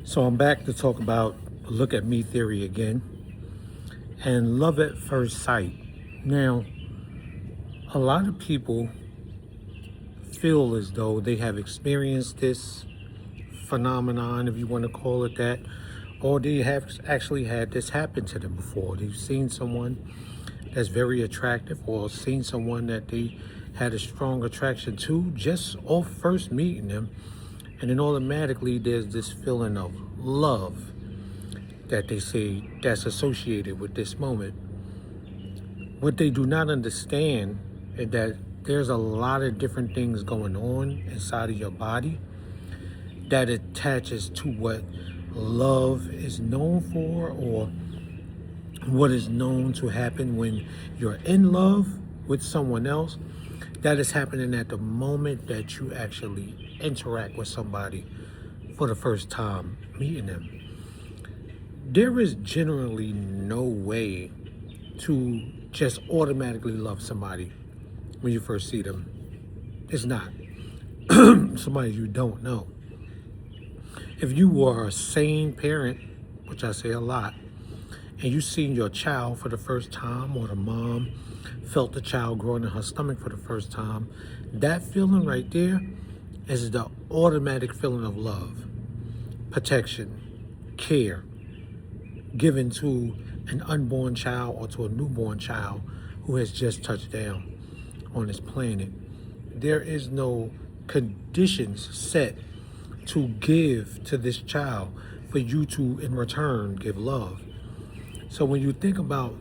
So I'm back to talk about look at me theory again and love at first sight. Now, a lot of people feel as though they have experienced this phenomenon, if you want to call it that, or they have actually had this happen to them before. They've seen someone that's very attractive or seen someone that they had a strong attraction to just off first meeting them, and then automatically there's this feeling of love that they say that's associated with this moment. What they do not understand is that there's a lot of different things going on inside of your body that attaches to what love is known for, or what is known to happen when you're in love with someone else. That is happening at the moment that you actually interact with somebody for the first time meeting them. There is generally no way to just automatically love somebody when you first see them. It's not. Somebody you don't know. If you were a sane parent, which I say a lot, and you seen your child for the first time, or the mom felt the child growing in her stomach for the first time, that feeling right there is the automatic feeling of love, protection, care, given to an unborn child or to a newborn child who has just touched down on this planet. There is no conditions set to give to this child for you to, in return, give love. So when you think about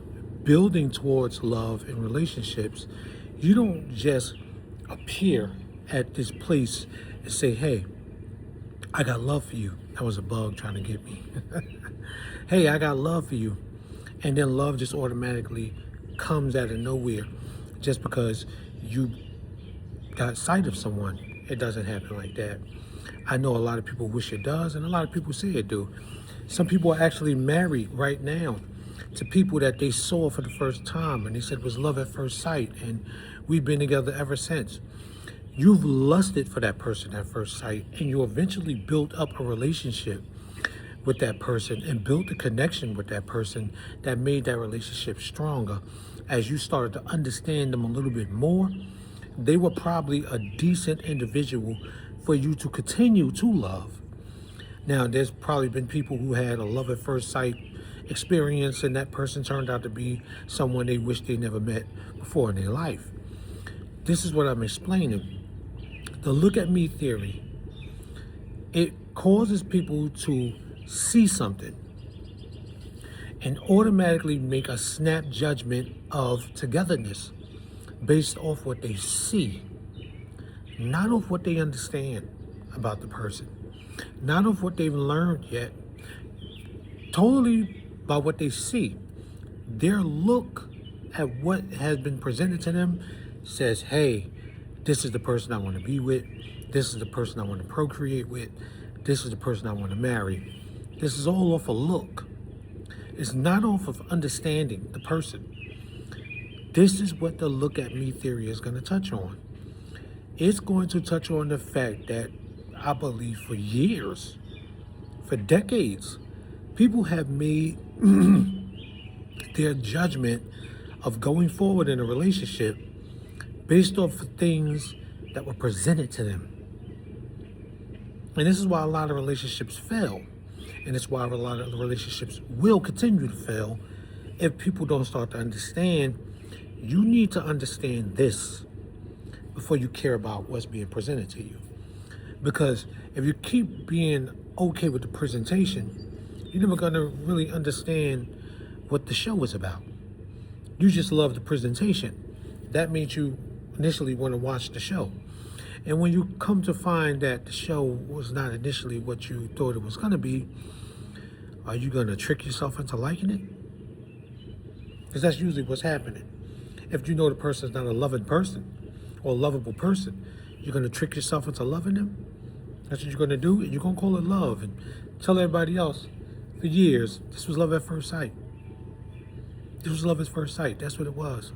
building towards love in relationships, you don't just appear at this place and say, hey, I got love for you. That was a bug trying to get me. Hey, I got love for you. And then love just automatically comes out of nowhere just because you got sight of someone. It doesn't happen like that. I know a lot of people wish it does, and a lot of people say it do. Some people are actually married right now to people that they saw for the first time, and they said it was love at first sight, and we've been together ever since. You've lusted for that person at first sight, and you eventually built up a relationship with that person and built a connection with that person that made that relationship stronger. As you started to understand them a little bit more, they were probably a decent individual for you to continue to love. Now, there's probably been people who had a love at first sight experience, and that person turned out to be someone they wish they never met before in their life. This is what I'm explaining. The look at me theory, it causes people to see something and automatically make a snap judgment of togetherness based off what they see, not off what they understand about the person, not of what they've learned yet, totally by what they see. Their look at what has been presented to them says, hey, this is the person I want to be with. This is the person I want to procreate with. This is the person I want to marry. This is all off a look. It's not off of understanding the person. This is what the look at me theory is going to touch on. It's going to touch on the fact that I believe for years, for decades, people have made their judgment of going forward in a relationship based off of things that were presented to them. And this is why a lot of relationships fail. And it's why a lot of relationships will continue to fail if people don't start to understand. You need to understand this before you care about what's being presented to you. Because if you keep being okay with the presentation, you're never going to really understand what the show is about. You just love the presentation. That means you initially want to watch the show. And when you come to find that the show was not initially what you thought it was going to be, are you going to trick yourself into liking it? Because that's usually what's happening. If you know the person's not a loving person or a lovable person, you're going to trick yourself into loving them. That's what you're going to do. And you're going to call it love and tell everybody else for years, this was love at first sight. This was love at first sight. That's what it was.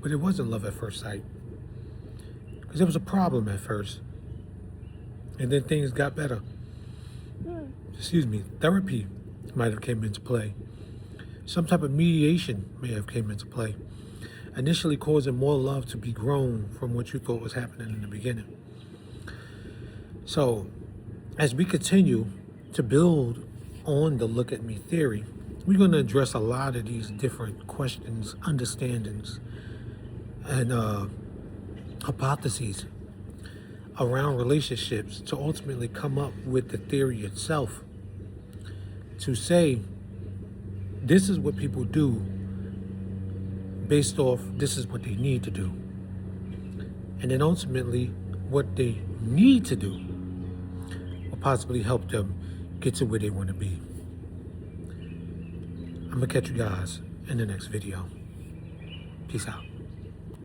But it wasn't love at first sight. Because there was a problem at first. And then things got better. therapy might have came into play. Some type of mediation may have came into play, initially causing more love to be grown from what you thought was happening in the beginning. So, as we continue to build on the look at me theory, we're going to address a lot of these different questions, understandings, and hypotheses around relationships to ultimately come up with the theory itself, to say this is what people do based off this is what they need to do, and then ultimately what they need to do will possibly help them get to where they want to be. I'm gonna catch you guys in the next video. Peace out.